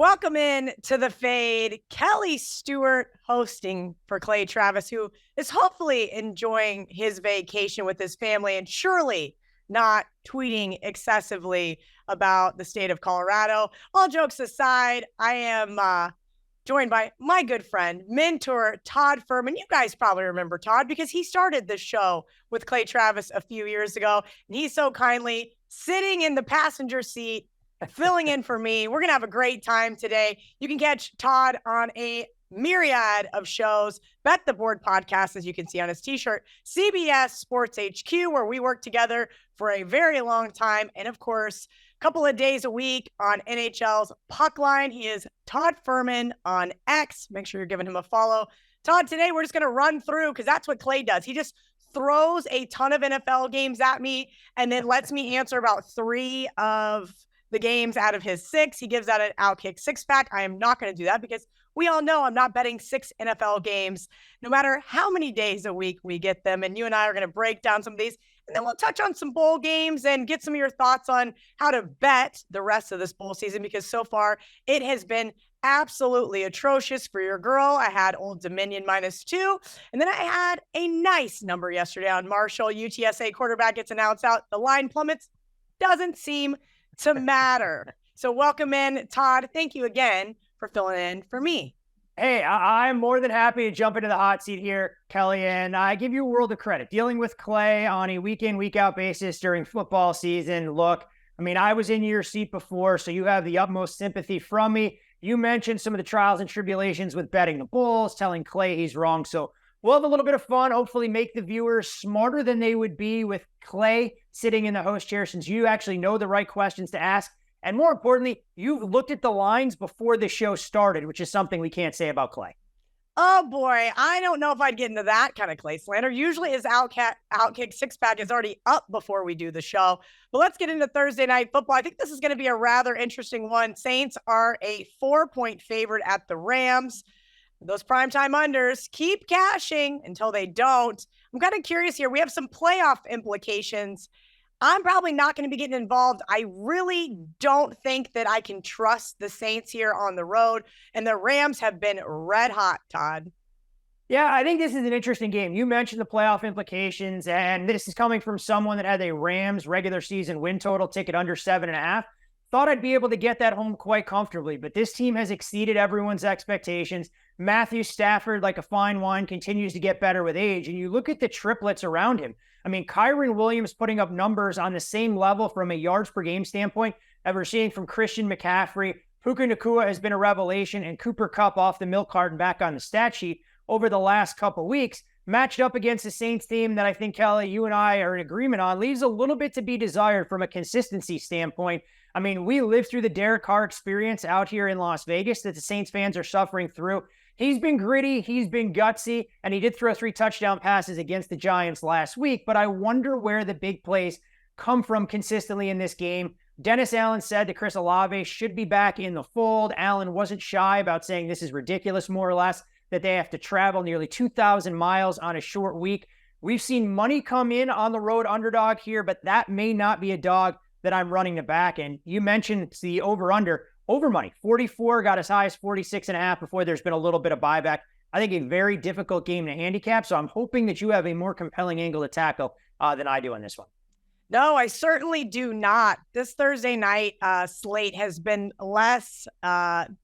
Welcome in to the Fade. Kelly Stewart hosting for Clay Travis, who is hopefully enjoying his vacation with his family and surely not tweeting excessively about the state of Colorado. All jokes aside, I am joined by my good friend, mentor Todd Fuhrman. You guys probably remember Todd because he started this show with Clay Travis a few years ago, and he's so kindly sitting in the passenger seat filling in for me. We're going to have a great time today. You can catch Todd on a myriad of shows. Bet the Board podcast, as you can see on his t-shirt, CBS Sports HQ, where we work together for a very long time. And of course, a couple of days a week on NHL's Puck Line. He is Todd Fuhrman on X. Make sure you're giving him a follow. Todd, today we're just going to run through because that's what Clay does. He just throws a ton of NFL games at me and then lets me answer about 3 of the games out of his 6. He gives out an OutKick 6-pack. I am not going to do that because we all know I'm not betting 6 NFL games, no matter how many days a week we get them. And you and I are going to break down some of these. And then we'll touch on some bowl games and get some of your thoughts on how to bet the rest of this bowl season, because so far it has been absolutely atrocious for your girl. I had Old Dominion -2. And then I had a nice number yesterday on Marshall. UTSA quarterback gets announced out. The line plummets. Doesn't seem to matter. So welcome in, Todd. Thank you again for filling in for me. Hey, I'm more than happy to jump into the hot seat here, Kelly, and I give you a world of credit. Dealing with Clay on a week-in, week-out basis during football season. Look, I mean, I was in your seat before, so you have the utmost sympathy from me. You mentioned some of the trials and tribulations with betting the Bulls, telling Clay he's wrong. So we'll have a little bit of fun, hopefully make the viewers smarter than they would be with Clay sitting in the host chair, since you actually know the right questions to ask. And more importantly, you've looked at the lines before the show started, which is something we can't say about Clay. Oh boy, I don't know if I'd get into that kind of Clay slander. Usually his OutKick 6-pack is already up before we do the show. But let's get into Thursday night football. I think this is going to be a rather interesting one. Saints are a 4-point favorite at the Rams. Those primetime unders keep cashing until they don't. I'm kind of curious here. We have some playoff implications. I'm probably not going to be getting involved. I really don't think that I can trust the Saints here on the road. And the Rams have been red hot, Todd. Yeah, I think this is an interesting game. You mentioned the playoff implications, and this is coming from someone that had a Rams regular season win total ticket under 7.5. Thought I'd be able to get that home quite comfortably, but this team has exceeded everyone's expectations. Matthew Stafford, like a fine wine, continues to get better with age. And you look at the triplets around him. I mean, Kyron Williams putting up numbers on the same level from a yards per game standpoint that we're seeing from Christian McCaffrey. Puka Nacua has been a revelation, and Cooper Kupp off the milk carton back on the stat sheet over the last couple weeks, matched up against the Saints team that I think, Kelly, you and I are in agreement on, leaves a little bit to be desired from a consistency standpoint. I mean, we lived through the Derek Carr experience out here in Las Vegas that the Saints fans are suffering through. He's been gritty, he's been gutsy, and he did throw 3 touchdown passes against the Giants last week, but I wonder where the big plays come from consistently in this game. Dennis Allen said that Chris Olave should be back in the fold. Allen wasn't shy about saying this is ridiculous, more or less, that they have to travel nearly 2,000 miles on a short week. We've seen money come in on the road underdog here, but that may not be a dog that I'm running to back. And you mentioned the over money, 44 got as high as 46.5 before there's been a little bit of buyback. I think a very difficult game to handicap. So I'm hoping that you have a more compelling angle to tackle than I do on this one. No, I certainly do not. This Thursday night slate has been less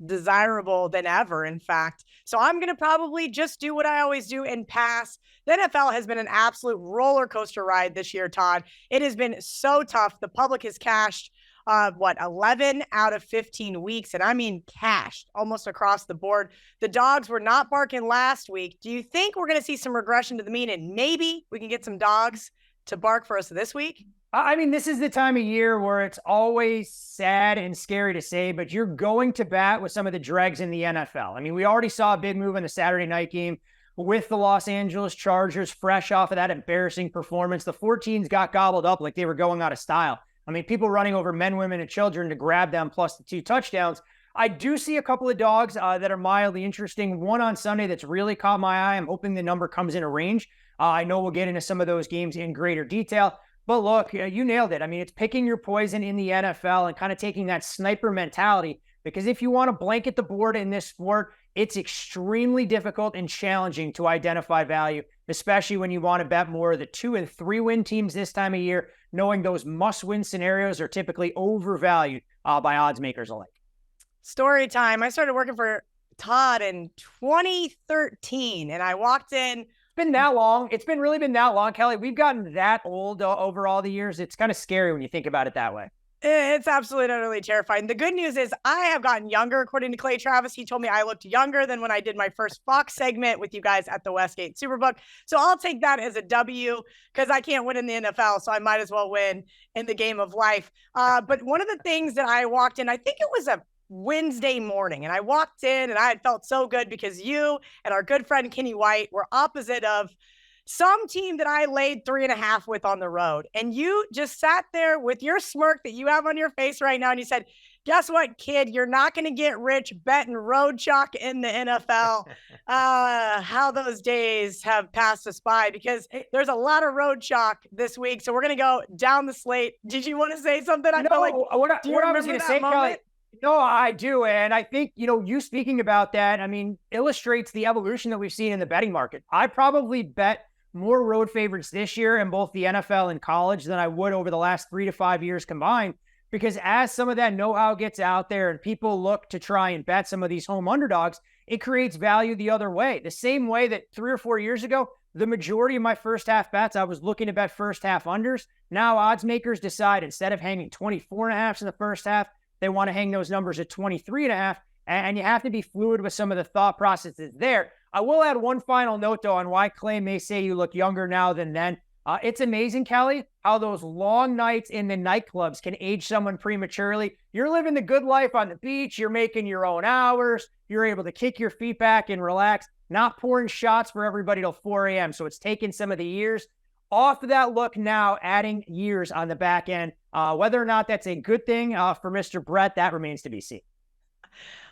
desirable than ever, in fact. So I'm going to probably just do what I always do and pass. The NFL has been an absolute roller coaster ride this year, Todd. It has been so tough. The public has cashed, 11 out of 15 weeks. And I mean cashed almost across the board. The dogs were not barking last week. Do you think we're going to see some regression to the mean and maybe we can get some dogs to bark for us this week? I mean, this is the time of year where it's always sad and scary to say, but you're going to bat with some of the dregs in the NFL. I mean, we already saw a big move in the Saturday night game with the Los Angeles Chargers, fresh off of that embarrassing performance. The 14s got gobbled up like they were going out of style. I mean, people running over men, women, and children to grab them, plus the 2 touchdowns. I do see a couple of dogs that are mildly interesting. One on Sunday that's really caught my eye. I'm hoping the number comes in a range. I know we'll get into some of those games in greater detail. But look, you nailed it. I mean, it's picking your poison in the NFL and kind of taking that sniper mentality because if you want to blanket the board in this sport, it's extremely difficult and challenging to identify value, especially when you want to bet more of the 2 and 3 win teams this time of year, knowing those must-win scenarios are typically overvalued by odds makers alike. Storytime. I started working for Todd in 2013, and I walked in. It's been that long. It's really been that long, Kelly. We've gotten that old over all the years. It's kind of scary when you think about it that way. It's absolutely utterly terrifying. The good news is I have gotten younger, according to Clay Travis. He told me I looked younger than when I did my first Fox segment with you guys at the Westgate Superbook. So I'll take that as a W because I can't win in the NFL, so I might as well win in the game of life. But one of the things that I walked in, I think it was a Wednesday morning, and I walked in and I had felt so good because you and our good friend Kenny White were opposite of some team that I laid 3.5 with on the road. And you just sat there with your smirk that you have on your face right now. And you said, guess what, kid? You're not going to get rich betting road chalk in the NFL. How those days have passed us by, because there's a lot of road chalk this week. So we're going to go down the slate. Did you want to say something? I felt like, what I was going to say, Kelly, no, I do. And I think, you speaking about that, illustrates the evolution that we've seen in the betting market. I probably bet more road favorites this year in both the NFL and college than I would over the last 3 to 5 years combined, because as some of that know-how gets out there and people look to try and bet some of these home underdogs, it creates value the other way. The same way that 3 or 4 years ago, the majority of my first half bets, I was looking to bet first half unders. Now odds makers decide instead of hanging 24.5 in the first half, they want to hang those numbers at 23.5. And you have to be fluid with some of the thought processes there. I will add one final note, though, on why Clay may say you look younger now than then. It's amazing, Kelly, how those long nights in the nightclubs can age someone prematurely. You're living the good life on the beach. You're making your own hours. You're able to kick your feet back and relax, not pouring shots for everybody till 4 a.m. So it's taken some of the years off of that look now, adding years on the back end. Whether or not that's a good thing for Mr. Brett, that remains to be seen.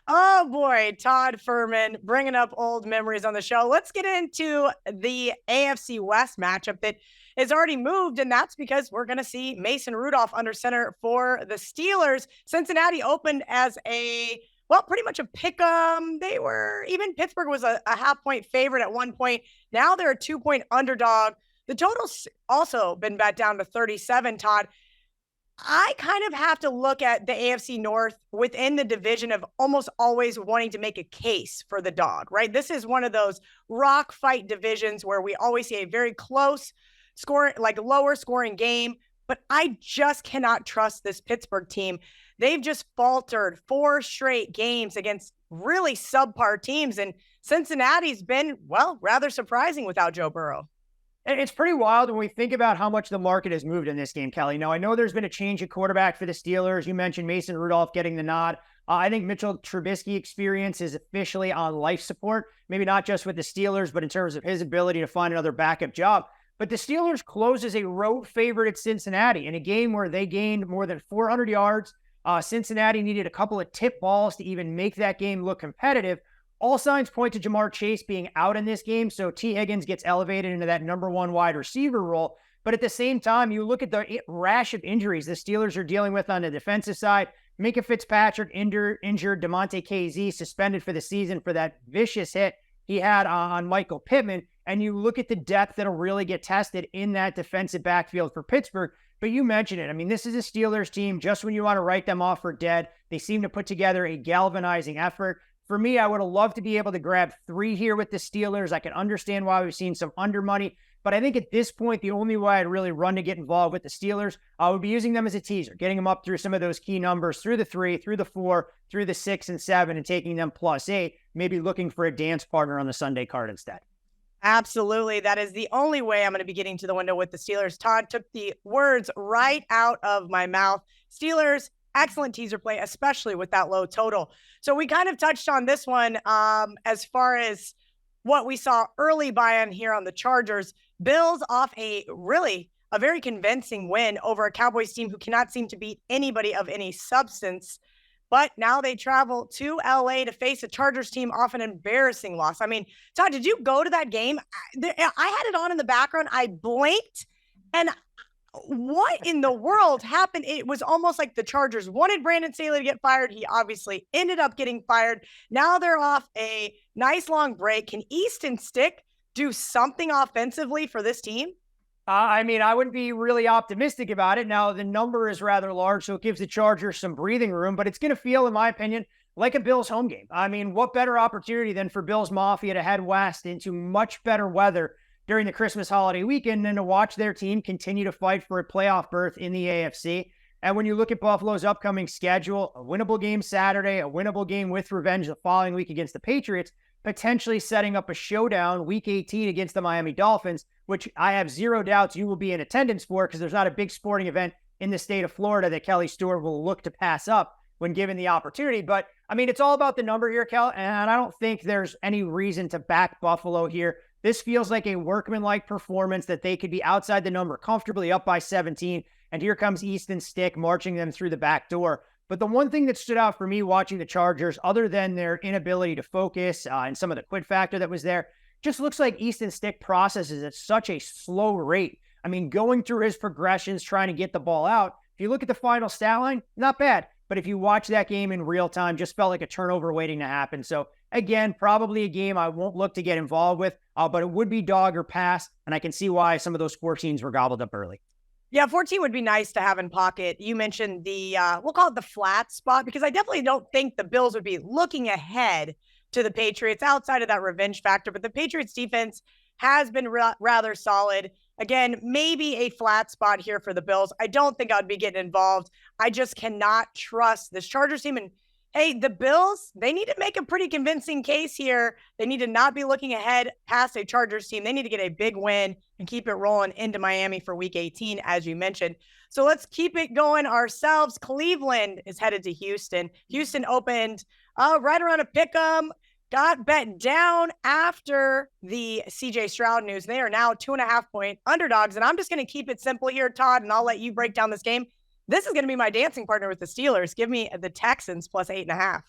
Oh boy, Todd Fuhrman bringing up old memories on the show. Let's get into the AFC West matchup that is already moved, and that's because we're going to see Mason Rudolph under center for the Steelers. Cincinnati opened as pretty much a pick 'em. Even Pittsburgh was a half-point favorite at one point. Now they're a 2-point underdog. The total's also been bet down to 37, Todd. I kind of have to look at the AFC North within the division of almost always wanting to make a case for the dog, right? This is one of those rock fight divisions where we always see a very close score, like lower scoring game, but I just cannot trust this Pittsburgh team. They've just faltered 4 straight games against really subpar teams, and Cincinnati's been, rather surprising without Joe Burrow. It's pretty wild when we think about how much the market has moved in this game, Kelly. Now, I know there's been a change at quarterback for the Steelers. You mentioned Mason Rudolph getting the nod. I think Mitchell Trubisky experience is officially on life support, maybe not just with the Steelers, but in terms of his ability to find another backup job. But the Steelers closed as a road favorite at Cincinnati in a game where they gained more than 400 yards. Cincinnati needed a couple of tip balls to even make that game look competitive. All signs point to Jamar Chase being out in this game, so T. Higgins gets elevated into that number 1 wide receiver role. But at the same time, you look at the rash of injuries the Steelers are dealing with on the defensive side. Minka Fitzpatrick injured, DeMonte KZ suspended for the season for that vicious hit he had on Michael Pittman. And you look at the depth that'll really get tested in that defensive backfield for Pittsburgh. But you mentioned it. This is a Steelers team. Just when you want to write them off for dead, they seem to put together a galvanizing effort. For me, I would have loved to be able to grab 3 here with the Steelers. I can understand why we've seen some under money, but I think at this point, the only way I'd really run to get involved with the Steelers, I would be using them as a teaser, getting them up through some of those key numbers, through the 3, through the 4, through the 6 and 7, and taking them +8, maybe looking for a dance partner on the Sunday card instead. Absolutely. That is the only way I'm going to be getting to the window with the Steelers. Todd took the words right out of my mouth. Steelers, excellent teaser play, especially with that low total. So we kind of touched on this one as far as what we saw early buy-in here on the Chargers. Bills off a very convincing win over a Cowboys team who cannot seem to beat anybody of any substance. But now they travel to LA to face a Chargers team off an embarrassing loss. Todd, did you go to that game? I had it on in the background. I blinked, and what in the world happened? It was almost like the Chargers wanted Brandon Staley to get fired. He obviously ended up getting fired. Now they're off a nice long break. Can Easton Stick do something offensively for this team? I mean, I wouldn't be really optimistic about it. Now, the number is rather large, so it gives the Chargers some breathing room, but it's going to feel, in my opinion, like a Bills home game. I mean, what better opportunity than for Bills Mafia to head west into much better weather during the Christmas holiday weekend than to watch their team continue to fight for a playoff berth in the AFC. And when you look at Buffalo's upcoming schedule, a winnable game Saturday, a winnable game with revenge the following week against the Patriots, potentially setting up a showdown week 18 against the Miami Dolphins, which I have zero doubts you will be in attendance for because there's not a big sporting event in the state of Florida that Kelly Stewart will look to pass up when given the opportunity. But I mean, it's all about the number here, Kel, and I don't think there's any reason to back Buffalo here. This feels like a workmanlike performance that they could be outside the number, comfortably up by 17, and here comes Easton Stick marching them through the back door. But the one thing that stood out for me watching the Chargers, other than their inability to focus and some of the quit factor that was there, just looks like Easton Stick processes at such a slow rate. I mean, going through his progressions, trying to get the ball out. If you look at the final stat line, not bad. But if you watch that game in real time, just felt like a turnover waiting to happen. So again, probably a game I won't look to get involved with, but it would be dog or pass. And I can see why some of those 14s were gobbled up early. Yeah, 14 would be nice to have in pocket. You mentioned the, we'll call it the flat spot, because I definitely don't think the Bills would be looking ahead to the Patriots outside of that revenge factor. But the Patriots defense has been rather solid. Again, maybe a flat spot here for the Bills. I don't think I'd be getting involved. I just cannot trust this Chargers team. And hey, the Bills, they need to make a pretty convincing case here. They need to not be looking ahead past a Chargers team. They need to get a big win and keep it rolling into Miami for week 18, as you mentioned. So let's keep it going ourselves. Cleveland is headed to Houston. Houston opened right around a pick 'em. Got bet down after the CJ Stroud news. They are now 2.5-point underdogs. And I'm just going to keep it simple here, Todd, and I'll let you break down this game. This is going to be my dancing partner with the Steelers. Give me the Texans plus 8.5.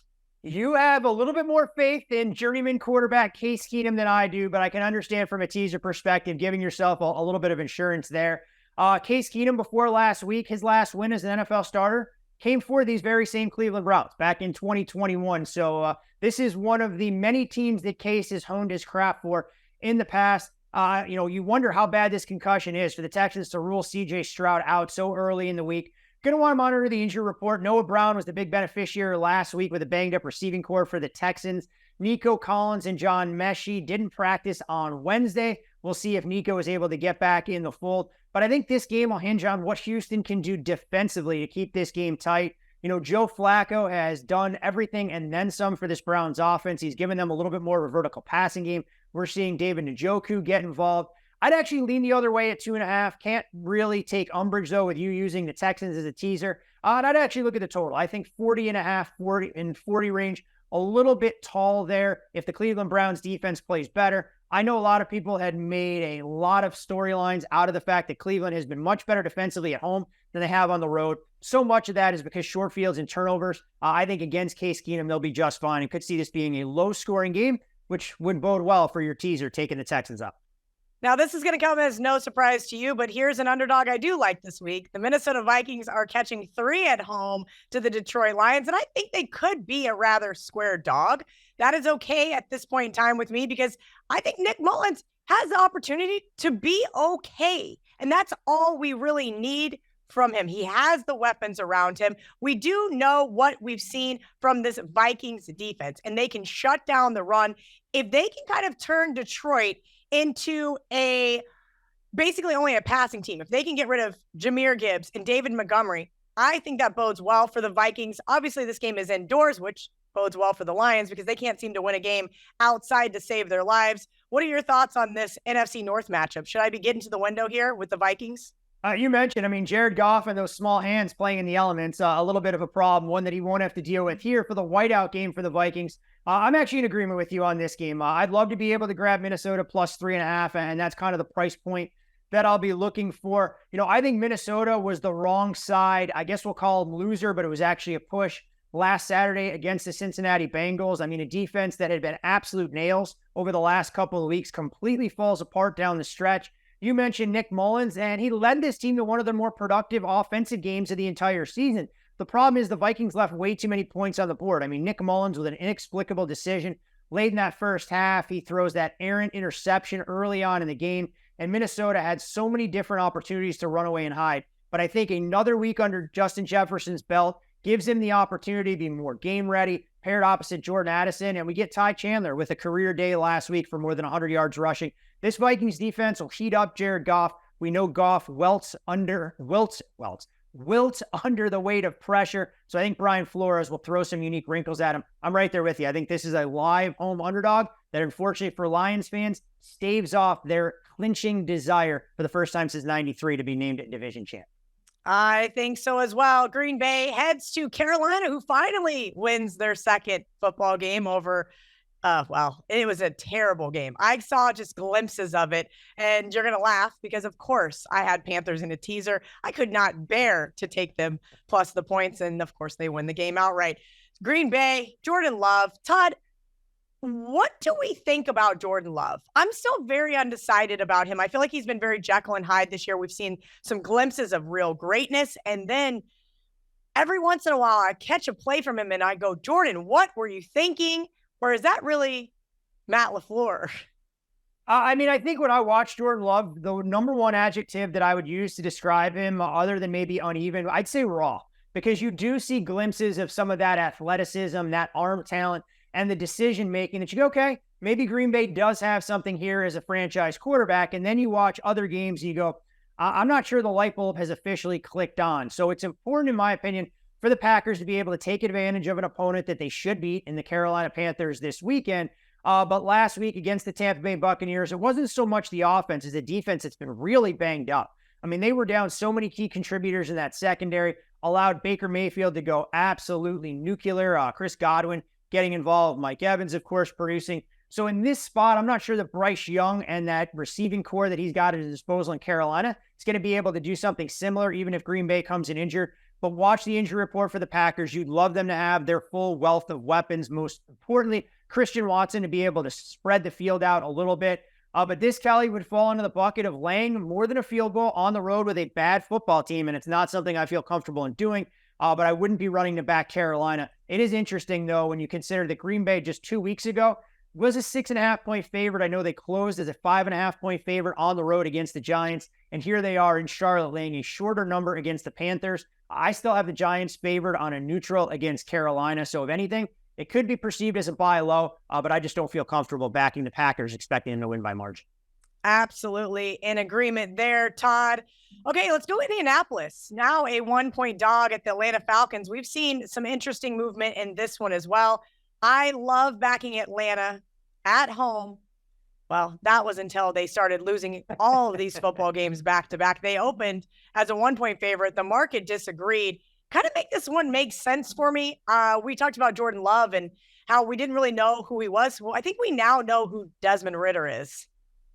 You have a little bit more faith in journeyman quarterback Case Keenum than I do, but I can understand from a teaser perspective, giving yourself a little bit of insurance there. Case Keenum, before last week, his last win as an NFL starter, came for these very same Cleveland Browns back in 2021. So this is one of the many teams that Case has honed his craft for in the past. You wonder how bad this concussion is for the Texans to rule CJ Stroud out so early in the week. Going to want to monitor the injury report. Noah Brown was the big beneficiary last week with a banged-up receiving core for the Texans. Nico Collins and John Mechie didn't practice on Wednesday. We'll see if Nico is able to get back in the fold. But I think this game will hinge on what Houston can do defensively to keep this game tight. Joe Flacco has done everything and then some for this Browns offense. He's given them a little bit more of a vertical passing game. We're seeing David Njoku get involved. I'd actually lean the other way at 2.5. Can't really take umbrage, though, with you using the Texans as a teaser. I'd actually look at the total. I think 40.5, 40 range, a little bit tall there if the Cleveland Browns defense plays better. I know a lot of people had made a lot of storylines out of the fact that Cleveland has been much better defensively at home than they have on the road. So much of that is because short fields and turnovers. I think against Case Keenum, they'll be just fine and could see this being a low-scoring game, which would bode well for your teaser taking the Texans up. Now, this is going to come as no surprise to you, but here's an underdog I do like this week. The Minnesota Vikings are catching 3 at home to the Detroit Lions, and I think they could be a rather square dog. That is okay at this point in time with me because I think Nick Mullins has the opportunity to be okay, and that's all we really need from him. He has the weapons around him. We do know what we've seen from this Vikings defense, and they can shut down the run. If they can kind of turn Detroit into basically only a passing team, if they can get rid of Jahmyr Gibbs and David Montgomery, I think that bodes well for the Vikings. Obviously, this game is indoors, which bodes well for the Lions because they can't seem to win a game outside to save their lives. What are your thoughts on this NFC North matchup? Should I be getting to the window here with the Vikings? You mentioned, Jared Goff and those small hands playing in the elements, a little bit of a problem, one that he won't have to deal with here for the whiteout game for the Vikings. I'm actually in agreement with you on this game. I'd love to be able to grab Minnesota plus 3.5, and that's kind of the price point that I'll be looking for. I think Minnesota was the wrong side. I guess we'll call them loser, but it was actually a push last Saturday against the Cincinnati Bengals. A defense that had been absolute nails over the last couple of weeks completely falls apart down the stretch. You mentioned Nick Mullins, and he led this team to one of the more productive offensive games of the entire season. The problem is the Vikings left way too many points on the board. I mean, Nick Mullins with an inexplicable decision late in that first half. He throws that errant interception early on in the game, and Minnesota had so many different opportunities to run away and hide. But I think another week under Justin Jefferson's belt gives him the opportunity to be more game ready, paired opposite Jordan Addison, and we get Ty Chandler with a career day last week for more than 100 yards rushing. This Vikings defense will heat up Jared Goff. We know Goff wilts under the weight of pressure. So I think Brian Flores will throw some unique wrinkles at him. I'm right there with you. I think this is a live home underdog that, unfortunately for Lions fans, staves off their clinching desire for the first time since '93 to be named division champ. I think so as well. Green Bay heads to Carolina, who finally wins their second football game over. Well, it was a terrible game. I saw just glimpses of it, and you're going to laugh because, of course, I had Panthers in a teaser. I could not bear to take them plus the points, and, of course, they win the game outright. Green Bay, Jordan Love. Todd, what do we think about Jordan Love? I'm still very undecided about him. I feel like he's been very Jekyll and Hyde this year. We've seen some glimpses of real greatness, and then every once in a while I catch a play from him and I go, Jordan, what were you thinking? Or is that really Matt LaFleur? I mean, I think when I watch Jordan Love, the number one adjective that I would use to describe him, other than maybe uneven, I'd say raw, because you do see glimpses of some of that athleticism, that arm talent, and the decision-making that you go, okay, maybe Green Bay does have something here as a franchise quarterback. And then you watch other games and you go, I'm not sure the light bulb has officially clicked on. So it's important, in my opinion, for the Packers to be able to take advantage of an opponent that they should beat in the Carolina Panthers this weekend. But last week against the Tampa Bay Buccaneers, it wasn't so much the offense as the defense that's been really banged up. I mean, they were down so many key contributors in that secondary, allowed Baker Mayfield to go absolutely nuclear. Chris Godwin getting involved, Mike Evans, of course, producing. So in this spot, I'm not sure that Bryce Young and that receiving core that he's got at his disposal in Carolina is going to be able to do something similar, even if Green Bay comes in injured. But watch the injury report for the Packers. You'd love them to have their full wealth of weapons. Most importantly, Christian Watson to be able to spread the field out a little bit. But this, Kelly, would fall into the bucket of laying more than a field goal on the road with a bad football team, and it's not something I feel comfortable in doing. But I wouldn't be running to back Carolina. It is interesting, though, when you consider that Green Bay just 2 weeks ago was a 6.5-point favorite. I know they closed as a 5.5-point favorite on the road against the Giants, and here they are in Charlotte laying a shorter number against the Panthers. I still have the Giants favored on a neutral against Carolina, so if anything, it could be perceived as a buy low, but I just don't feel comfortable backing the Packers, expecting them to win by margin. Absolutely in agreement there, Todd. Okay, let's go Indianapolis. Now a 1-point dog at the Atlanta Falcons. We've seen some interesting movement in this one as well. I love backing Atlanta at home. Well, that was until they started losing all of these football games back to back. They opened as a 1-point favorite. The market disagreed. Kind of make this one make sense for me. We talked about Jordan Love and how we didn't really know who he was. Well, I think we now know who Desmond Ridder is.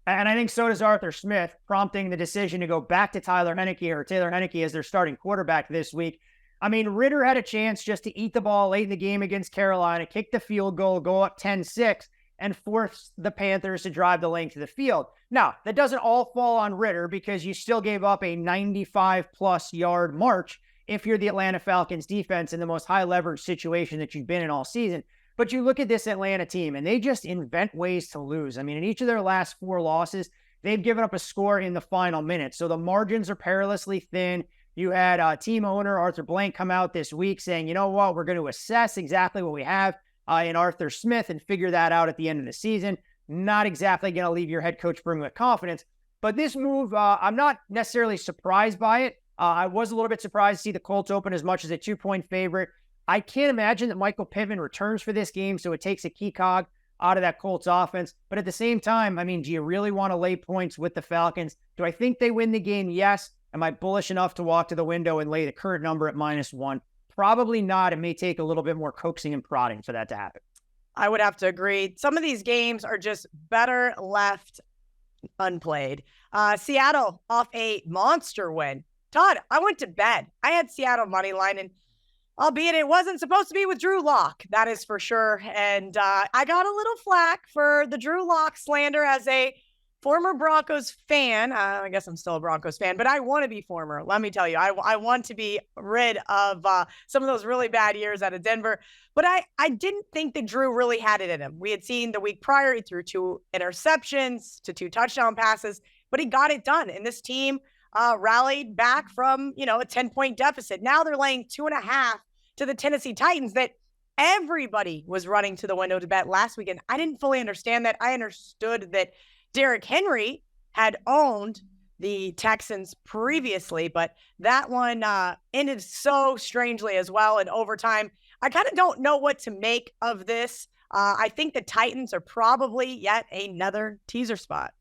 And I think so does Arthur Smith, prompting the decision to go back to Taylor Heinicke as their starting quarterback this week. I mean, Ridder had a chance just to eat the ball late in the game against Carolina, kick the field goal, go up 10-6, and force the Panthers to drive the length of the field. Now, that doesn't all fall on Ridder because you still gave up a 95-plus yard march if you're the Atlanta Falcons defense in the most high-leverage situation that you've been in all season. But you look at this Atlanta team, and they just invent ways to lose. I mean, in each of their last 4 losses, they've given up a score in the final minute. So the margins are perilously thin. You had team owner Arthur Blank come out this week saying, you know what, we're going to assess exactly what we have in Arthur Smith and figure that out at the end of the season. Not exactly going to leave your head coach room with confidence. But this move, I'm not necessarily surprised by it. I was a little bit surprised to see the Colts open as much as a 2-point favorite. I can't imagine that Michael Pittman returns for this game, so it takes a key cog out of that Colts offense. But at the same time, I mean, do you really want to lay points with the Falcons? Do I think they win the game? Yes. Am I bullish enough to walk to the window and lay the current number at -1? Probably not. It may take a little bit more coaxing and prodding for that to happen. I would have to agree. Some of these games are just better left unplayed. Seattle off a monster win. Todd, I went to bed. I had Seattle money line, and albeit it wasn't supposed to be with Drew Lock, that is for sure. And I got a little flack for the Drew Lock slander as a former Broncos fan. I guess I'm still a Broncos fan, but I want to be former. Let me tell you, I want to be rid of some of those really bad years out of Denver. But I didn't think that Drew really had it in him. We had seen the week prior, he threw 2 interceptions to 2 touchdown passes, but he got it done. And this team rallied back from, a 10-point deficit. Now they're laying 2.5 to the Tennessee Titans that everybody was running to the window to bet last weekend. I didn't fully understand that. I understood that Derrick Henry had owned the Texans previously, but that one ended so strangely as well in overtime. I kind of don't know what to make of this. I think the Titans are probably yet another teaser spot.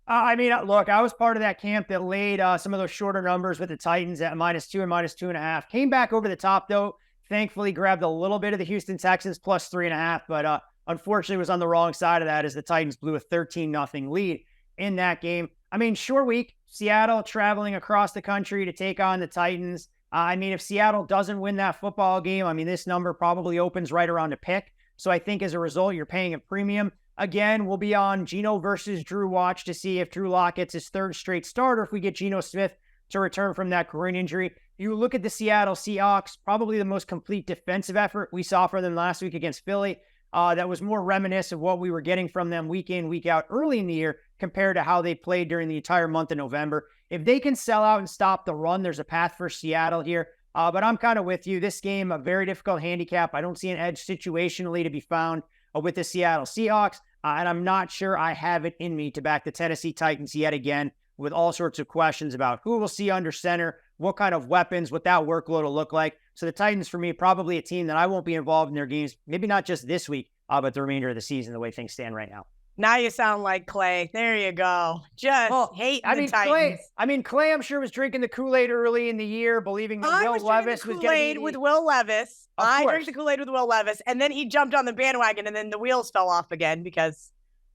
Look, I was part of that camp that laid some of those shorter numbers with the Titans at -2 and -2.5. Came back over the top, though. Thankfully, grabbed a little bit of the Houston Texans plus 3.5, but unfortunately was on the wrong side of that as the Titans blew a 13-0 lead in that game. Short week, Seattle traveling across the country to take on the Titans. If Seattle doesn't win that football game, this number probably opens right around a pick. So I think as a result, you're paying a premium. Again, we'll be on Geno versus Drew watch to see if Drew Lock gets his 3rd straight start or if we get Geno Smith to return from that groin injury. You look at the Seattle Seahawks, probably the most complete defensive effort we saw from them last week against Philly. That was more reminiscent of what we were getting from them week in, week out early in the year compared to how they played during the entire month of November. If they can sell out and stop the run, there's a path for Seattle here. But I'm kind of with you. This game, a very difficult handicap. I don't see an edge situationally to be found with the Seattle Seahawks. And I'm not sure I have it in me to back the Tennessee Titans yet again with all sorts of questions about who we'll see under center, what kind of weapons, what that workload will look like. So the Titans, for me, probably a team that I won't be involved in their games, maybe not just this week, but the remainder of the season, the way things stand right now. Now you sound like Clay. There you go. Just hate the Titans. Clay, I'm sure was drinking the Kool-Aid early in the year, believing that Will Levis was going to be with Will Levis. I drank the Kool-Aid with Will Levis, and then he jumped on the bandwagon, and then the wheels fell off again because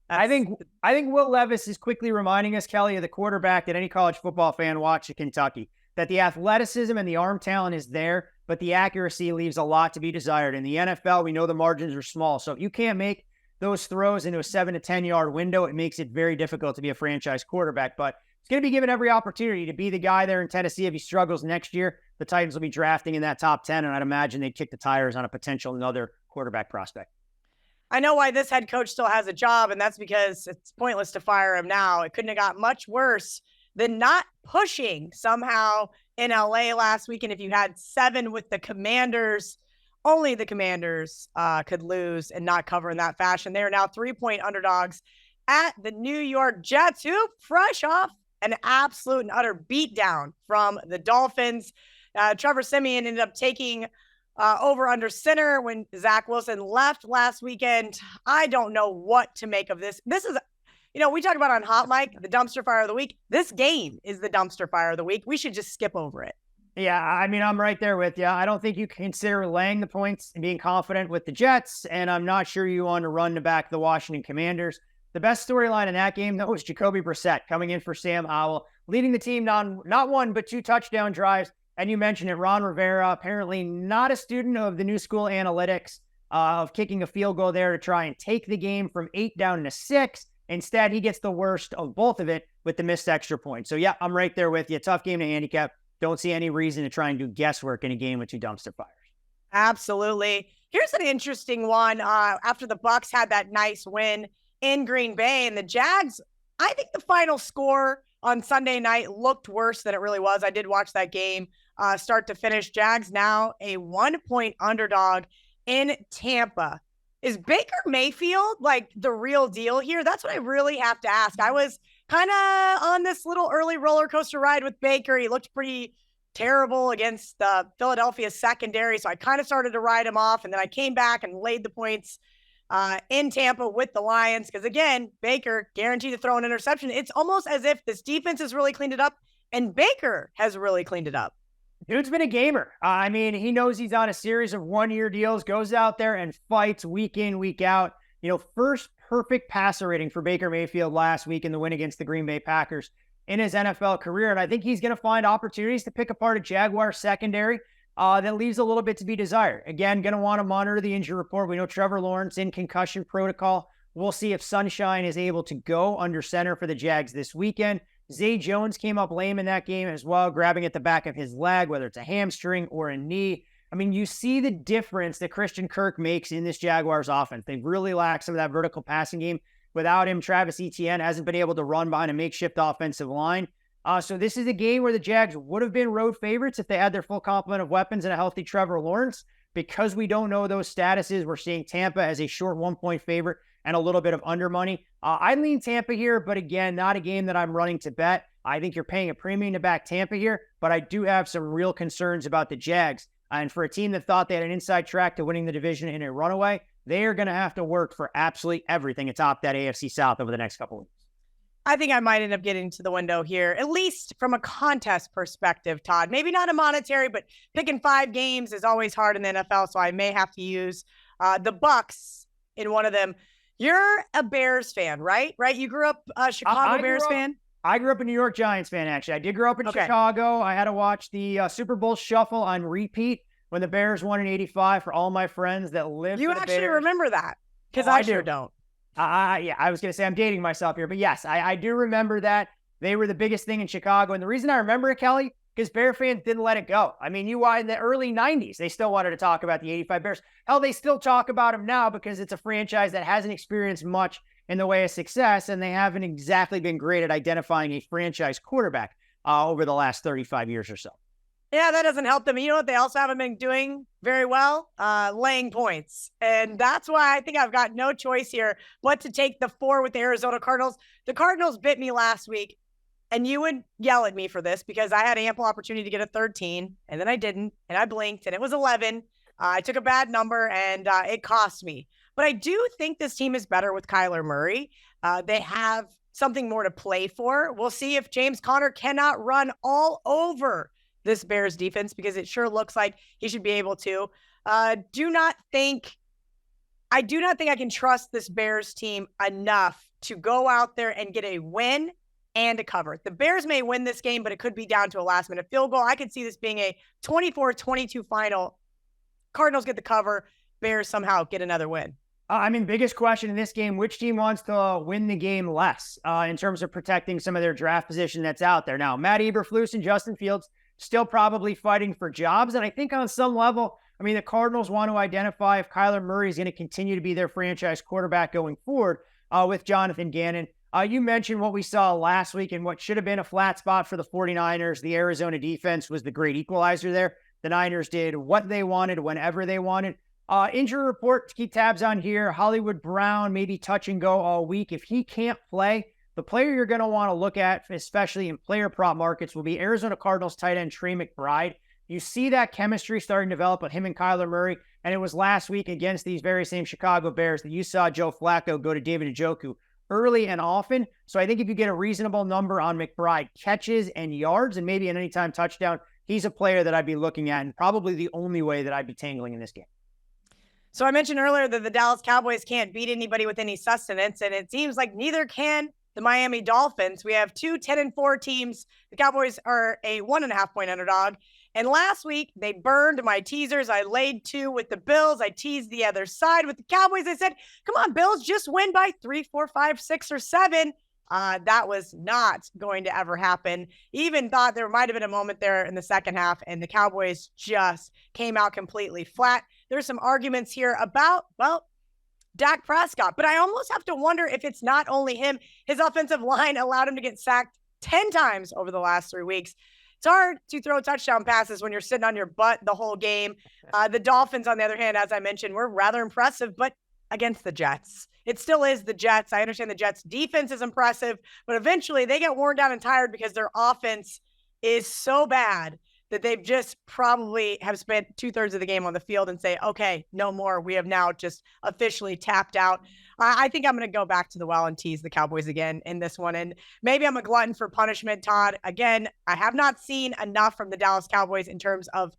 I think Will Levis is quickly reminding us, Kelly, of the quarterback that any college football fan watched at Kentucky, that the athleticism and the arm talent is there, but the accuracy leaves a lot to be desired. In the NFL, we know the margins are small. So if you can't make those throws into a 7 to 10 yard window, it makes it very difficult to be a franchise quarterback. But he's going to be given every opportunity to be the guy there in Tennessee. If he struggles next year, the Titans will be drafting in that top 10, and I'd imagine they'd kick the tires on a potential another quarterback prospect. I know why this head coach still has a job, and that's because it's pointless to fire him now. It couldn't have got much worse than not pushing somehow in LA last week. And if you had 7 with the Commanders, only the Commanders could lose and not cover in that fashion. They are now 3-point underdogs at the New York Jets, who fresh off an absolute and utter beatdown from the Dolphins. Trevor Siemian ended up taking over under center when Zach Wilson left last weekend. I don't know what to make of this. This is, we talk about on Hot Mic, the dumpster fire of the week. This game is the dumpster fire of the week. We should just skip over it. Yeah, I'm right there with you. I don't think you can consider laying the points and being confident with the Jets, and I'm not sure you want to run to back the Washington Commanders. The best storyline in that game, though, was Jacoby Brissett coming in for Sam Howell, leading the team on not 1, but 2 touchdown drives. And you mentioned it, Ron Rivera, apparently not a student of the new school analytics of kicking a field goal there to try and take the game from 8 down to 6. Instead, he gets the worst of both of it with the missed extra point. So, yeah, I'm right there with you. Tough game to handicap. Don't see any reason to try and do guesswork in a game with 2 dumpster fires. Absolutely. Here's an interesting one. After the Bucs had that nice win in Green Bay and the Jags, I think the final score on Sunday night looked worse than it really was. I did watch that game start to finish. Jags now a 1-point underdog in Tampa. Is Baker Mayfield like the real deal here? That's what I really have to ask. I was kind of on this little early roller coaster ride with Baker. He looked pretty terrible against the Philadelphia secondary. So I kind of started to ride him off. And then I came back and laid the points in Tampa with the Lions. Because again, Baker guaranteed to throw an interception. It's almost as if this defense has really cleaned it up and Baker has really cleaned it up. Dude's been a gamer. He knows he's on a series of 1-year deals, goes out there and fights week in, week out. First perfect passer rating for Baker Mayfield last week in the win against the Green Bay Packers in his NFL career. And I think he's going to find opportunities to pick apart a Jaguar secondary that leaves a little bit to be desired. Again, going to want to monitor the injury report. We know Trevor Lawrence in concussion protocol We'll see if Sunshine is able to go under center for the Jags this weekend. Zay Jones came up lame in that game as well, grabbing at the back of his leg, whether it's a hamstring or a knee. I mean, you see the difference that Christian Kirk makes in this Jaguars offense. They really lack some of that vertical passing game. Without him, Travis Etienne hasn't been able to run behind a makeshift offensive line. So this is a game where the Jags would have been road favorites if they had their full complement of weapons and a healthy Trevor Lawrence. Because we don't know those statuses, we're seeing Tampa as a short 1-point favorite and a little bit of under money. I lean Tampa here, but again, not a game that I'm running to bet. I think you're paying a premium to back Tampa here, but I do have some real concerns about the Jags. And for a team that thought they had an inside track to winning the division in a runaway, they are going to have to work for absolutely everything atop that AFC South over the next couple of weeks. I think I might end up getting to the window here, at least from a contest perspective, Todd. Maybe not a monetary, but picking 5 games is always hard in the NFL, so I may have to use the Bucks in one of them. You're a Bears fan, right? Right? You grew up a Chicago Bears fan? I grew up a New York Giants fan, actually. I did grow up in Chicago. I had to watch the Super Bowl Shuffle on repeat when the Bears won in '85 for all my friends that lived. You actually remember that? Because I sure don't. Yeah, I was going to say I'm dating myself here, but yes, I do remember that. They were the biggest thing in Chicago. And the reason I remember it, Kelly, because Bear fans didn't let it go. I mean, in the early 90s, they still wanted to talk about the 85 Bears. Hell, they still talk about them now because it's a franchise that hasn't experienced much in the way of success, and they haven't exactly been great at identifying a franchise quarterback over the last 35 years or so. Yeah, that doesn't help them. You know what they also haven't been doing very well? Laying points. And that's why I think I've got no choice here but to take the 4 with the Arizona Cardinals. The Cardinals bit me last week, and you would yell at me for this because I had ample opportunity to get a 13, and then I didn't, and I blinked, and it was 11. I took a bad number, and it cost me. But I do think this team is better with Kyler Murray. They have something more to play for. We'll see if James Conner cannot run all over this Bears defense, because it sure looks like he should be able to. I do not think I can trust this Bears team enough to go out there and get a win and a cover. The Bears may win this game, but it could be down to a last-minute field goal. I could see this being a 24-22 final. Cardinals get the cover. Bears somehow get another win. Biggest question in this game, which team wants to win the game less in terms of protecting some of their draft position that's out there? Now, Matt Eberflus and Justin Fields still probably fighting for jobs. And I think on some level, the Cardinals want to identify if Kyler Murray is going to continue to be their franchise quarterback going forward with Jonathan Gannon. You mentioned what we saw last week and what should have been a flat spot for the 49ers. The Arizona defense was the great equalizer there. The Niners did what they wanted whenever they wanted. Injury report to keep tabs on here. Hollywood Brown, maybe touch and go all week. If he can't play, the player you're going to want to look at, especially in player prop markets, will be Arizona Cardinals tight end Trey McBride. You see that chemistry starting to develop with him and Kyler Murray, and it was last week against these very same Chicago Bears that you saw Joe Flacco go to David Njoku early and often. So I think if you get a reasonable number on McBride catches and yards and maybe an anytime touchdown, he's a player that I'd be looking at and probably the only way that I'd be tangling in this game. So I mentioned earlier that the Dallas Cowboys can't beat anybody with any sustenance, and it seems like neither can the Miami Dolphins. We have 2 10-4 teams. The Cowboys are a 1.5-point underdog. And last week, they burned my teasers. I laid 2 with the Bills. I teased the other side with the Cowboys. I said, come on, Bills, just win by 3, 4, 5, 6, or 7. That was not going to ever happen. Even thought there might have been a moment there in the second half, and the Cowboys just came out completely flat. There's some arguments here about, Dak Prescott, but I almost have to wonder if it's not only him. His offensive line allowed him to get sacked 10 times over the last 3 weeks. It's hard to throw touchdown passes when you're sitting on your butt the whole game. The Dolphins, on the other hand, as I mentioned, were rather impressive, but against the Jets. It still is the Jets. I understand the Jets' defense is impressive, but eventually they get worn down and tired because their offense is so bad that they've just probably have spent 2/3 of the game on the field and say, okay, no more. We have now just officially tapped out. I think I'm going to go back to the well and tease the Cowboys again in this one. And maybe I'm a glutton for punishment, Todd. Again, I have not seen enough from the Dallas Cowboys in terms of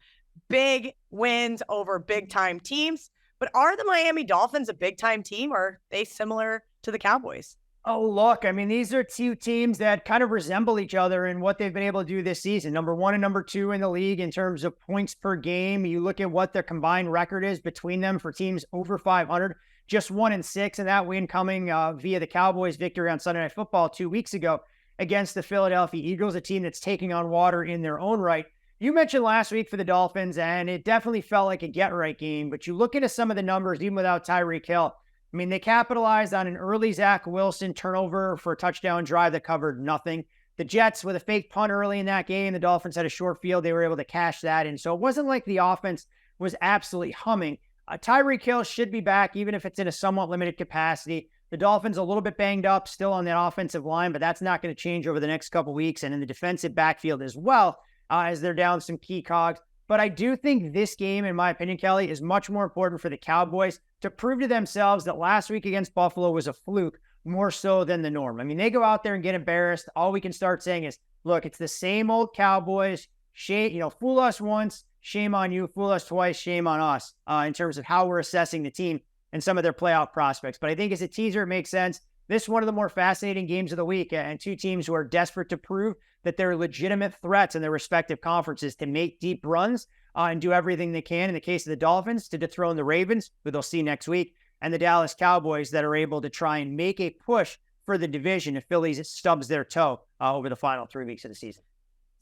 big wins over big-time teams. But are the Miami Dolphins a big-time team, or are they similar to the Cowboys? Oh, look, these are 2 teams that kind of resemble each other in what they've been able to do this season. Number 1 and number 2 in the league in terms of points per game. You look at what their combined record is between them for teams over 500. just 1-6 in that win coming via the Cowboys' victory on Sunday Night Football 2 weeks ago against the Philadelphia Eagles, a team that's taking on water in their own right. You mentioned last week for the Dolphins, and it definitely felt like a get-right game, but you look into some of the numbers, even without Tyreek Hill. I mean, they capitalized on an early Zach Wilson turnover for a touchdown drive that covered nothing. The Jets, with a fake punt early in that game, the Dolphins had a short field. They were able to cash that in. So it wasn't like the offense was absolutely humming. Tyreek Hill should be back, even if it's in a somewhat limited capacity. The Dolphins a little bit banged up still on that offensive line, but that's not going to change over the next couple weeks. And in the defensive backfield as well, as they're down some key cogs. But I do think this game, in my opinion, Kelly, is much more important for the Cowboys to prove to themselves that last week against Buffalo was a fluke more so than the norm. I mean, they go out there and get embarrassed. All we can start saying is, look, it's the same old Cowboys. Shame, fool us once, shame on you. Fool us twice, shame on us in terms of how we're assessing the team and some of their playoff prospects. But I think as a teaser, it makes sense. This is one of the more fascinating games of the week, and two teams who are desperate to prove that they're legitimate threats in their respective conferences to make deep runs and do everything they can. In the case of the Dolphins, to dethrone the Ravens, who they'll see next week, and the Dallas Cowboys that are able to try and make a push for the division if Philly stubs their toe over the final 3 weeks of the season.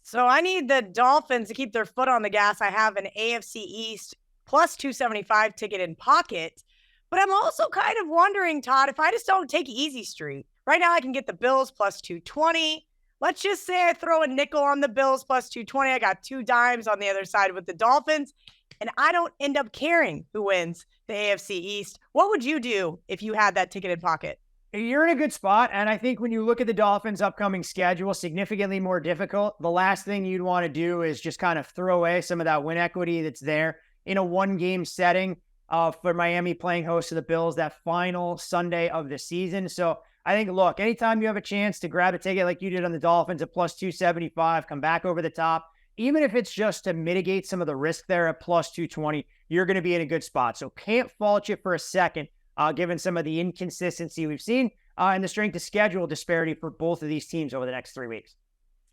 So I need the Dolphins to keep their foot on the gas. I have an AFC East plus 275 ticket in pocket. But I'm also kind of wondering, Todd, if I just don't take Easy Street. Right now I can get the Bills plus 220. Let's just say I throw a nickel on the Bills plus 220. I got 2 dimes on the other side with the Dolphins, and I don't end up caring who wins the AFC East. What would you do if you had that ticket in pocket? You're in a good spot, and I think when you look at the Dolphins' upcoming schedule, significantly more difficult, the last thing you'd want to do is just kind of throw away some of that win equity that's there in a one-game setting for Miami playing host to the Bills that final Sunday of the season. So I think, look, anytime you have a chance to grab a ticket like you did on the Dolphins at plus 275, come back over the top, even if it's just to mitigate some of the risk there at plus 220, you're going to be in a good spot. So can't fault you for a second, given some of the inconsistency we've seen and the strength of schedule disparity for both of these teams over the next 3 weeks.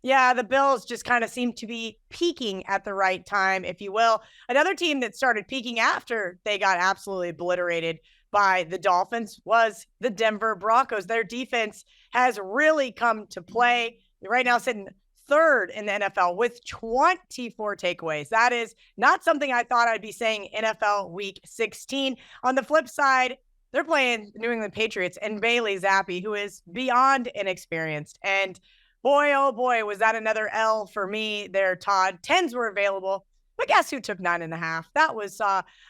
Yeah, the Bills just kind of seem to be peaking at the right time, if you will. Another team that started peaking after they got absolutely obliterated by the Dolphins was the Denver Broncos. Their defense has really come to play. They're right now sitting third in the NFL with 24 takeaways. That is not something I thought I'd be saying NFL Week 16. On the flip side, they're playing the New England Patriots and Bailey Zappi, who is beyond inexperienced. And boy, oh boy, was that another L for me there, Todd. 10s were available, but guess who took 9.5? That was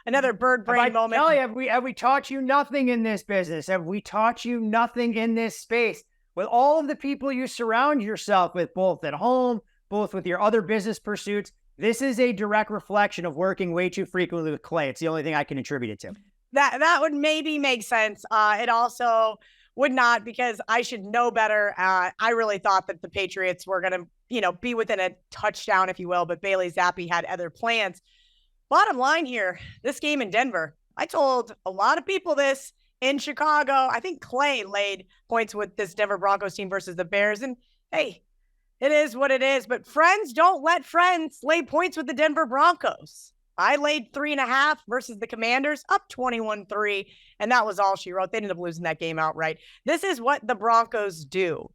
another bird brain moment. Kelly, have we taught you nothing in this business? Have we taught you nothing in this space? With all of the people you surround yourself with, both at home, both with your other business pursuits, this is a direct reflection of working way too frequently with Clay. It's the only thing I can attribute it to. That would maybe make sense. It also would not, because I should know better. I really thought that the Patriots were going to, be within a touchdown, if you will, but Bailey Zappi had other plans. Bottom line here, this game in Denver, I told a lot of people this in Chicago. I think Clay laid points with this Denver Broncos team versus the Bears. And hey, it is what it is, but friends don't let friends lay points with the Denver Broncos. I laid 3.5 versus the Commanders, up 21-3, and that was all she wrote. They ended up losing that game outright. This is what the Broncos do.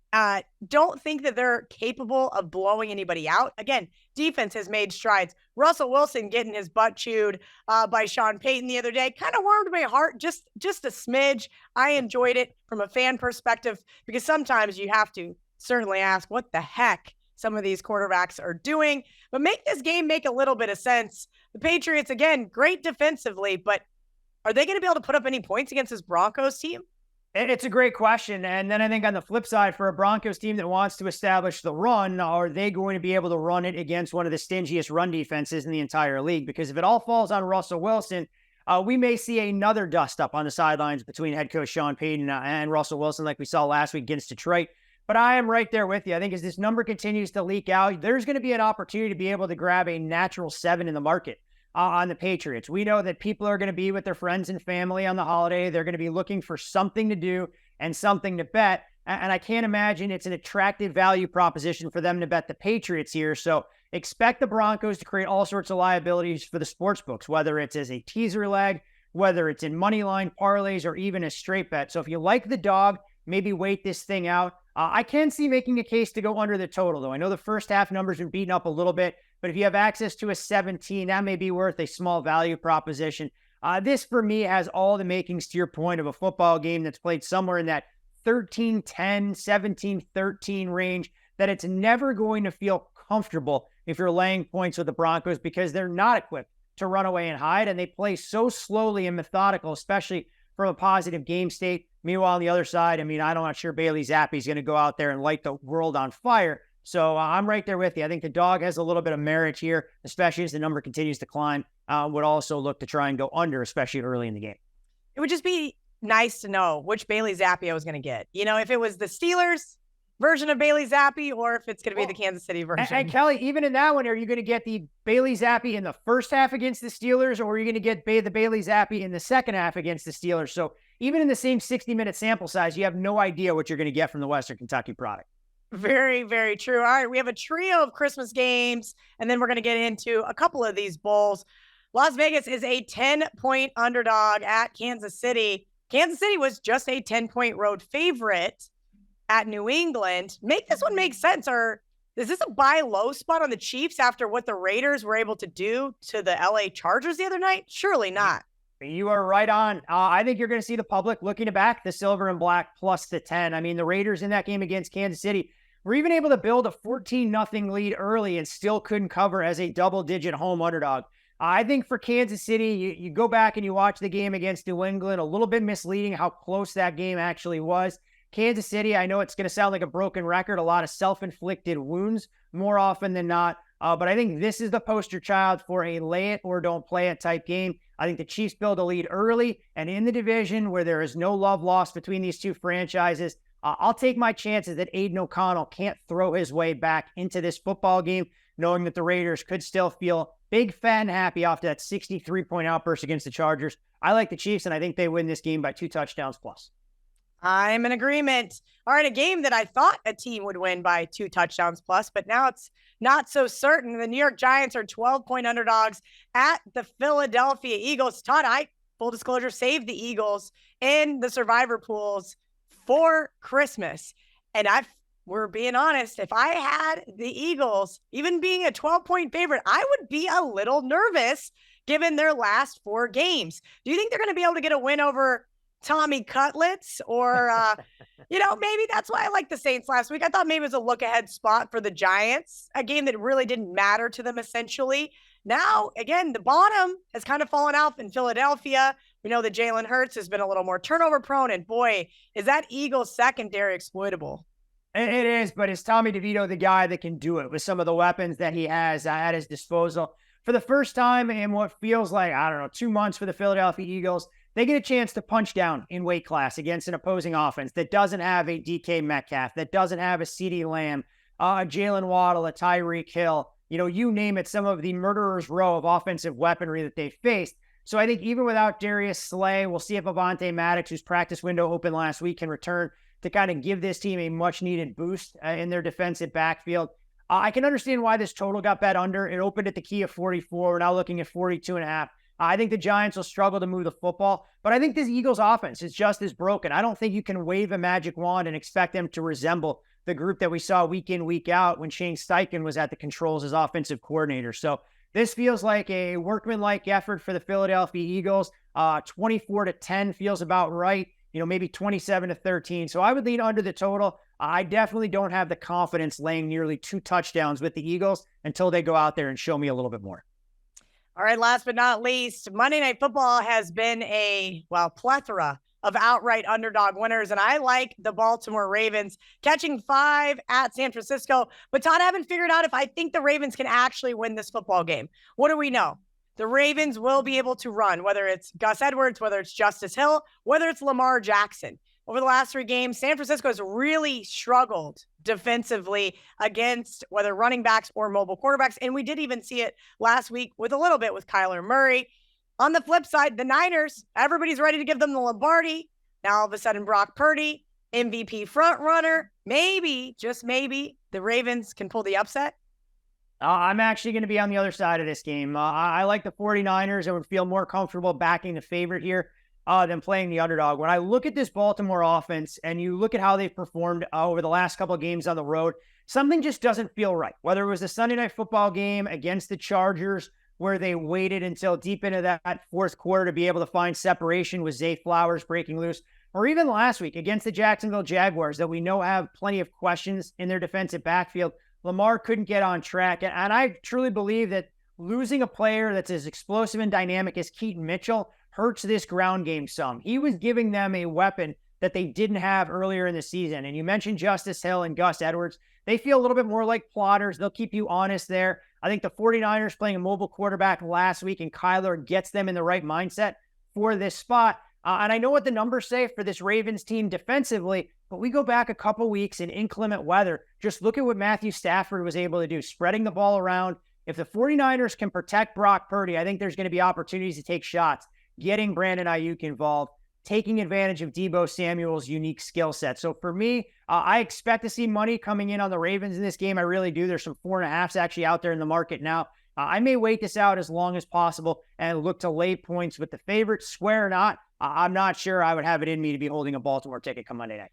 Don't think that they're capable of blowing anybody out. Again, defense has made strides. Russell Wilson getting his butt chewed by Sean Payton the other day kind of warmed my heart just a smidge. I enjoyed it from a fan perspective, because sometimes you have to certainly ask what the heck some of these quarterbacks are doing, but make this game make a little bit of sense. The Patriots, again, great defensively, but are they going to be able to put up any points against this Broncos team? It's a great question. And then I think on the flip side, for a Broncos team that wants to establish the run, are they going to be able to run it against one of the stingiest run defenses in the entire league? Because if it all falls on Russell Wilson, we may see another dust up on the sidelines between head coach Sean Payton and Russell Wilson, like we saw last week against Detroit. But I am right there with you. I think as this number continues to leak out, there's going to be an opportunity to be able to grab a natural 7 in the market on the Patriots. We know that people are going to be with their friends and family on the holiday. They're going to be looking for something to do and something to bet. And I can't imagine it's an attractive value proposition for them to bet the Patriots here. So expect the Broncos to create all sorts of liabilities for the sports books, whether it's as a teaser leg, whether it's in money line parlays or even a straight bet. So if you like the dog, maybe wait this thing out. I can see making a case to go under the total, though. I know the first half numbers are beaten up a little bit, but if you have access to a 17, that may be worth a small value proposition. This, for me, has all the makings, to your point, of a football game that's played somewhere in that 13-10, 17-13 range, that it's never going to feel comfortable if you're laying points with the Broncos because they're not equipped to run away and hide, and they play so slowly and methodical, especially from a positive game state. Meanwhile, on the other side, I'm not sure Bailey Zappe's going to go out there and light the world on fire. So I'm right there with you. I think the dog has a little bit of merit here, especially as the number continues to climb. Would also look to try and go under, especially early in the game. It would just be nice to know which Bailey Zappe I was going to get. If it was the Steelers version of Bailey Zappe or if it's going to be the Kansas City version. And Kelly, even in that one, are you going to get the Bailey Zappe in the first half against the Steelers, or are you going to get the Bailey Zappe in the second half against the Steelers? So even in the same 60-minute sample size, you have no idea what you're going to get from the Western Kentucky product. Very, very true. All right, we have a trio of Christmas games, and then we're going to get into a couple of these bowls. Las Vegas is a 10-point underdog at Kansas City. Kansas City was just a 10-point road favorite at New England. Make this one make sense. Or is this a buy low spot on the Chiefs after what the Raiders were able to do to the LA Chargers the other night? Surely not. You are right on. I think you're going to see the public looking to back the silver and black plus the 10. The Raiders in that game against Kansas City were even able to build a 14-0 lead early and still couldn't cover as a double-digit home underdog. I think for Kansas City, you go back and you watch the game against New England, a little bit misleading how close that game actually was. Kansas City, I know it's going to sound like a broken record, a lot of self-inflicted wounds more often than not. But I think this is the poster child for a lay it or don't play it type game. I think the Chiefs build a lead early, and in the division where there is no love lost between these two franchises, I'll take my chances that Aiden O'Connell can't throw his way back into this football game, knowing that the Raiders could still feel big, fat, and happy after that 63-point outburst against the Chargers. I like the Chiefs, and I think they win this game by 2 touchdowns plus. I'm in agreement. All right, a game that I thought a team would win by 2 touchdowns plus, but now it's not so certain. The New York Giants are 12-point underdogs at the Philadelphia Eagles. Todd, full disclosure, saved the Eagles in the survivor pools for Christmas. And we're being honest, if I had the Eagles, even being a 12-point favorite, I would be a little nervous given their last 4 games. Do you think they're going to be able to get a win over Tommy Cutlets? Or, maybe that's why I liked the Saints last week. I thought maybe it was a look-ahead spot for the Giants, a game that really didn't matter to them, essentially. Now, again, the bottom has kind of fallen out in Philadelphia. We know that Jalen Hurts has been a little more turnover prone, and boy, is that Eagles secondary exploitable. It is, but is Tommy DeVito the guy that can do it with some of the weapons that he has at his disposal? For the first time in what feels like, 2 months for the Philadelphia Eagles, they get a chance to punch down in weight class against an opposing offense that doesn't have a DK Metcalf, that doesn't have a CeeDee Lamb, a Jalen Waddle, a Tyreek Hill, you name it, some of the murderer's row of offensive weaponry that they faced. So I think even without Darius Slay, we'll see if Avonte Maddox, whose practice window opened last week, can return to kind of give this team a much-needed boost in their defensive backfield. I can understand why this total got bet under. It opened at the key of 44. We're now looking at 42.5. I think the Giants will struggle to move the football, but I think this Eagles offense is just as broken. I don't think you can wave a magic wand and expect them to resemble the group that we saw week in, week out when Shane Steichen was at the controls as offensive coordinator. So this feels like a workmanlike effort for the Philadelphia Eagles. 24-10 feels about right. Maybe 27-13. So I would lean under the total. I definitely don't have the confidence laying nearly 2 touchdowns with the Eagles until they go out there and show me a little bit more. All right, last but not least, Monday Night Football has been a plethora of outright underdog winners, and I like the Baltimore Ravens catching 5 at San Francisco. But Todd, I haven't figured out if I think the Ravens can actually win this football game. What do we know? The Ravens will be able to run, whether it's Gus Edwards, whether it's Justice Hill, whether it's Lamar Jackson. Over the last 3 games, San Francisco has really struggled defensively against whether running backs or mobile quarterbacks. And we did even see it last week with a little bit with Kyler Murray. On the flip side, the Niners, everybody's ready to give them the Lombardi. Now, all of a sudden, Brock Purdy, MVP front runner. Maybe, just maybe, the Ravens can pull the upset. I'm actually going to be on the other side of this game. I like the 49ers and would feel more comfortable backing the favorite here than playing the underdog. When I look at this Baltimore offense and you look at how they've performed over the last couple of games on the road, something just doesn't feel right. Whether it was the Sunday night football game against the Chargers, where they waited until deep into that fourth quarter to be able to find separation with Zay Flowers breaking loose, or even last week against the Jacksonville Jaguars that we know have plenty of questions in their defensive backfield. Lamar couldn't get on track. And I truly believe that losing a player that's as explosive and dynamic as Keaton Mitchell hurts this ground game some. He was giving them a weapon that they didn't have earlier in the season. And you mentioned Justice Hill and Gus Edwards. They feel a little bit more like plotters. They'll keep you honest there. I think the 49ers playing a mobile quarterback last week and Kyler gets them in the right mindset for this spot. And I know what the numbers say for this Ravens team defensively, but we go back a couple weeks in inclement weather. Just look at what Matthew Stafford was able to do, spreading the ball around. If the 49ers can protect Brock Purdy, I think there's going to be opportunities to take shots, getting Brandon Ayuk involved, taking advantage of Deebo Samuel's unique skill set. So for me, I expect to see money coming in on the Ravens in this game. I really do. There's some 4.5s actually out there in the market now. I may wait this out as long as possible and look to lay points with the favorites, square or not. I'm not sure I would have it in me to be holding a Baltimore ticket come Monday night.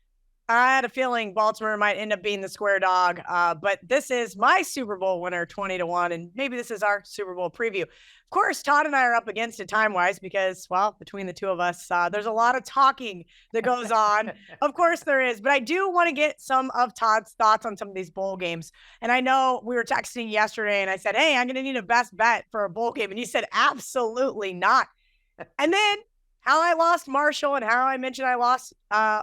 I had a feeling Baltimore might end up being the square dog, but this is my Super Bowl winner 20-1, and maybe this is our Super Bowl preview. Of course, Todd and I are up against it time-wise because, well, between the two of us, there's a lot of talking that goes on. Of course there is, but I do want to get some of Todd's thoughts on some of these bowl games. And I know we were texting yesterday, and I said, hey, I'm going to need a best bet for a bowl game. And you said, absolutely not. And then how I lost Marshall and how I mentioned I lost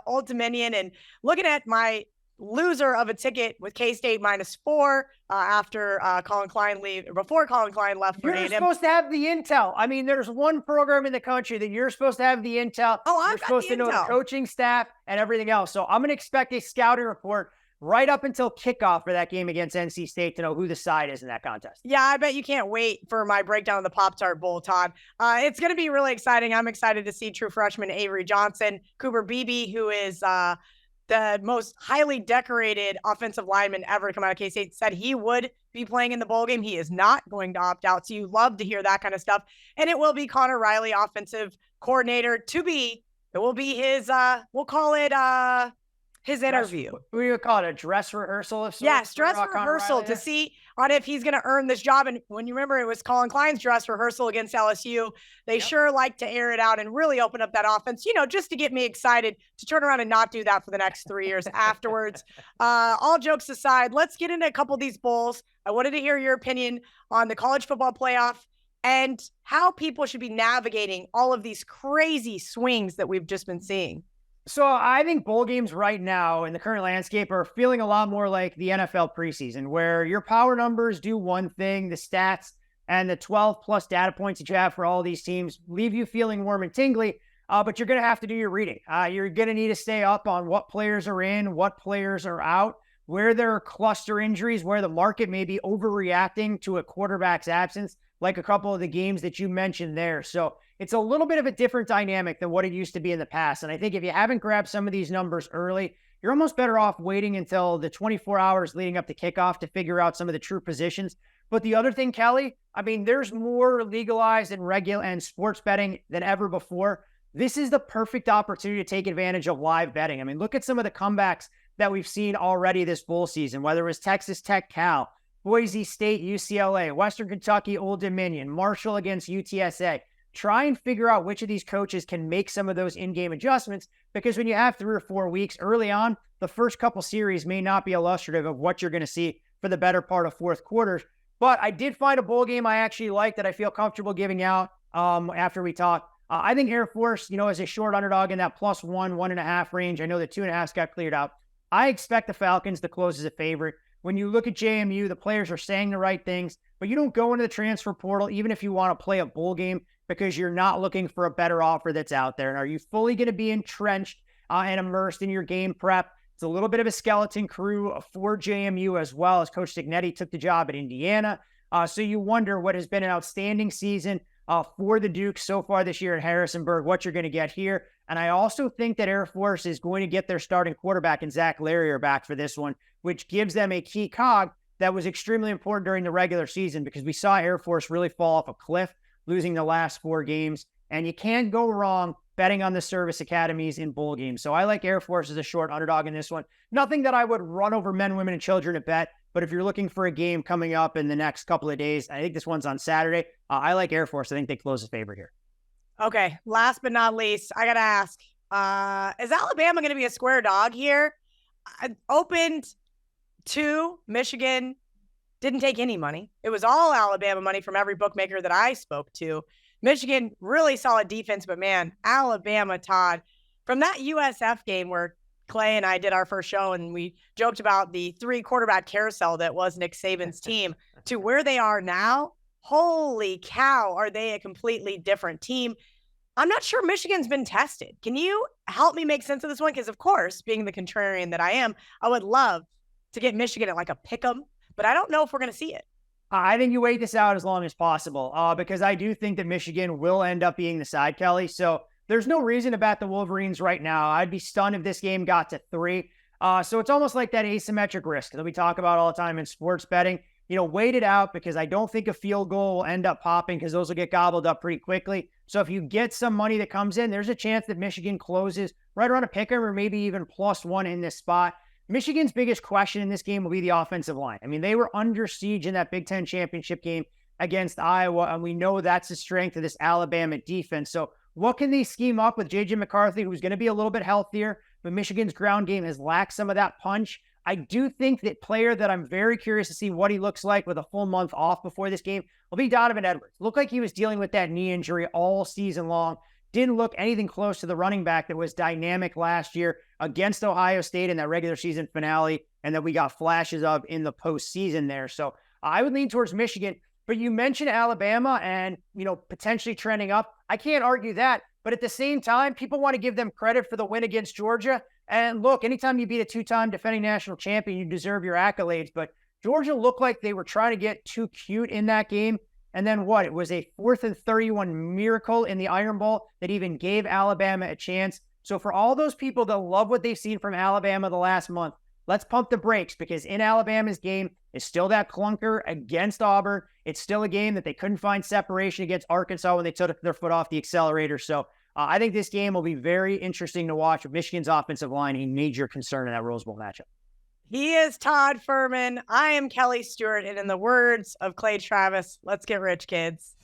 Old Dominion, and looking at my loser of a ticket with K-State -4 after Colin Klein before Colin Klein left for You're A&M. supposed to have the intel. I mean, there's one program in the country that you're supposed to have the intel. You're supposed to know the coaching staff and everything else. So I'm going to expect a scouting report right up until kickoff for that game against NC State to know who the side is in that contest. Yeah, I bet you can't wait for my breakdown of the Pop-Tart Bowl, Todd. It's going to be really exciting. I'm excited to see true freshman Avery Johnson. Cooper Beebe, who is the most highly decorated offensive lineman ever to come out of K-State, said he would be playing in the bowl game. He is not going to opt out. So you love to hear that kind of stuff. And it will be Connor Riley, offensive coordinator, it will be his, we'll call it his interview. We would call it a dress rehearsal of sorts. Yes, dress rehearsal to see on if he's going to earn this job. And when you remember, it was Colin Klein's dress rehearsal against LSU. They sure like to air it out and really open up that offense, just to get me excited to turn around and not do that for the next 3 years afterwards. All jokes aside, let's get into a couple of these bowls. I wanted to hear your opinion on the college football playoff and how people should be navigating all of these crazy swings that we've just been seeing. So I think bowl games right now in the current landscape are feeling a lot more like the NFL preseason, where your power numbers do one thing, the stats and the 12 plus data points that you have for all these teams leave you feeling warm and tingly, but you're going to have to do your reading. You're going to need to stay up on what players are in, what players are out, where there are cluster injuries, where the market may be overreacting to a quarterback's absence, like a couple of the games that you mentioned there. So it's a little bit of a different dynamic than what it used to be in the past. And I think if you haven't grabbed some of these numbers early, you're almost better off waiting until the 24 hours leading up to kickoff to figure out some of the true positions. But the other thing, Kelly, I mean, there's more legalized and regular and sports betting than ever before. This is the perfect opportunity to take advantage of live betting. I mean, look at some of the comebacks that we've seen already this bowl season, whether it was Texas Tech, Cal, Boise State, UCLA, Western Kentucky, Old Dominion, Marshall against UTSA. Try and figure out which of these coaches can make some of those in-game adjustments, because when you have 3 or 4 weeks early on, the first couple series may not be illustrative of what you're going to see for the better part of fourth quarters. But I did find a bowl game I actually like that I feel comfortable giving out after we talk. I think Air Force, as a short underdog in that +1, 1.5 range. I know the 2.5s got cleared out. I expect the Falcons to close as a favorite. When you look at JMU, the players are saying the right things, but you don't go into the transfer portal even if you want to play a bowl game, because you're not looking for a better offer that's out there. And are you fully going to be entrenched and immersed in your game prep? It's a little bit of a skeleton crew for JMU, as well as Coach Signetti took the job at Indiana. So you wonder what has been an outstanding season for the Dukes so far this year at Harrisonburg, what you're going to get here. And I also think that Air Force is going to get their starting quarterback and Zach Larrier back for this one, which gives them a key cog that was extremely important during the regular season because we saw Air Force really fall off a cliff, losing the last 4 games. And you can't go wrong betting on the service academies in bowl games. So I like Air Force as a short underdog in this one. Nothing that I would run over men, women, and children to bet. But if you're looking for a game coming up in the next couple of days, I think this one's on Saturday. I like Air Force. I think they close the favorite here. Okay. Last but not least, I got to ask, is Alabama going to be a square dog here? I opened 2, Michigan didn't take any money. It was all Alabama money from every bookmaker that I spoke to. Michigan, really solid defense, but man, Alabama, Todd, from that USF game where Clay and I did our first show and we joked about the 3 quarterback carousel that was Nick Saban's team to where they are now. Holy cow, are they a completely different team? I'm not sure Michigan's been tested. Can you help me make sense of this one? Because, of course, being the contrarian that I am, I would love to get Michigan at like a pick 'em, but I don't know if we're going to see it. I think you wait this out as long as possible because I do think that Michigan will end up being the side, Kelly. So there's no reason to bet the Wolverines right now. I'd be stunned if this game got to 3. So it's almost like that asymmetric risk that we talk about all the time in sports betting. Wait it out because I don't think a field goal will end up popping because those will get gobbled up pretty quickly. So if you get some money that comes in, there's a chance that Michigan closes right around a pick 'em or maybe even +1 in this spot. Michigan's biggest question in this game will be the offensive line. I mean, they were under siege in that Big Ten championship game against Iowa, and we know that's the strength of this Alabama defense. So what can they scheme up with J.J. McCarthy, who's going to be a little bit healthier, but Michigan's ground game has lacked some of that punch. I do think that player that I'm very curious to see what he looks like with a full month off before this game will be Donovan Edwards. Looked like he was dealing with that knee injury all season long. Didn't look anything close to the running back that was dynamic last year against Ohio State in that regular season finale and that we got flashes of in the postseason there. So I would lean towards Michigan. But you mentioned Alabama and, potentially trending up. I can't argue that. But at the same time, people want to give them credit for the win against Georgia. And look, anytime you beat a 2-time defending national champion, you deserve your accolades. But Georgia looked like they were trying to get too cute in that game. And then what? It was a 4th and 31 miracle in the Iron Bowl that even gave Alabama a chance. So for all those people that love what they've seen from Alabama the last month, let's pump the brakes because in Alabama's game is still that clunker against Auburn. It's still a game that they couldn't find separation against Arkansas when they took their foot off the accelerator. So I think this game will be very interesting to watch with Michigan's offensive line a major concern in that Rose Bowl matchup. He is Todd Fuhrman. I am Kelly Stewart. And in the words of Clay Travis, let's get rich, kids.